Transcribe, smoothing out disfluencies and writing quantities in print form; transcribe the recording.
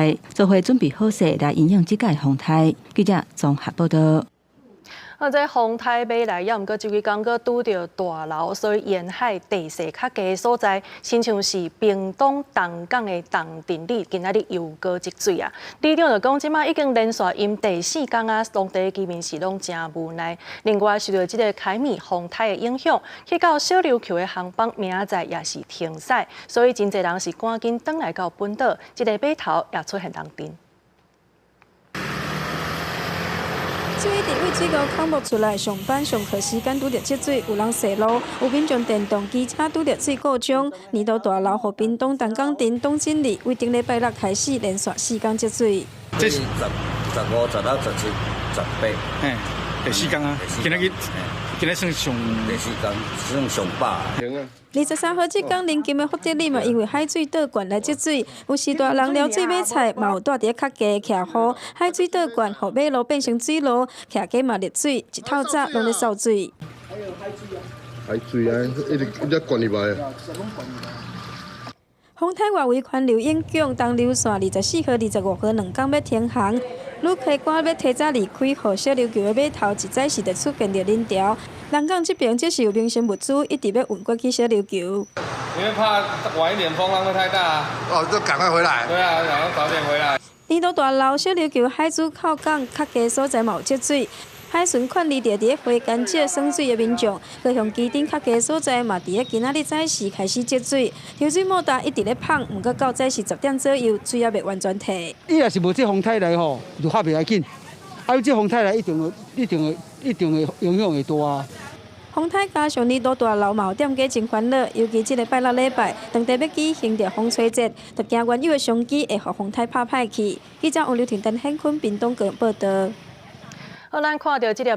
台，做伙准备好势来迎应这届风台。记者综合报道。这风台尾来，也毋过这几天佫拄着大涝，所以沿海地势较低的所在，亲像是屏东东港的东镇里，今仔日又过积水啊。里长就讲，即马已经连续阴第4天啊，当地居民是拢真无奈。另外，受到这个凯米风台的影响，去到小琉球的航班明仔载也是停驶，所以真侪人是赶紧返来到本岛，这个码头也出现人阵。水伫位水沟空木出来，上班上课时间拄着积水，有人泄露，有民众电动机车拄着水故障。年度大涝，和屏东东港镇东镇里，为顶礼拜六开始连续4天积水。这是15、16、17、18。第4天啊，今日算上第4天，算上饱。23号这天，临近的福德里嘛，因为海水倒灌来积水，有时大人撩水买菜，嘛有住伫较低徛雨，海水倒灌，互马路变成水路，徛街嘛溺水，一透早拢咧扫水。海水啊，一直灌入来啊。风台外围环流影响，东流线24号、25号2天要停航。旅客赶要提早离开，互小琉球的码头一早时就出现着人潮。南港这边只是有民生物资，一直要运过去小琉球。因为怕晚一点风浪会太大。哦，就赶快回来。对啊，然后早点回来。年度大涝，小琉球海珠靠港较低所在嘛有积水。海巡劝离伫咧花干节省水的民众，高雄基顶较低所在嘛，伫咧今仔日早时开始积水，抽水莫达一直咧放，毋过到早时10点左右，水也未完全退。伊若是无这风台来吼，就发袂要紧。啊，有这风台来，一定会影响会大啊。风台加上年度大涝嘛，有点加真烦恼，尤其这个拜六礼拜，当地要举行着风吹节，就惊原有的商机会互风台拍歹去。记者王刘婷、陈显坤、屏东个报道。好，咱看到这粒。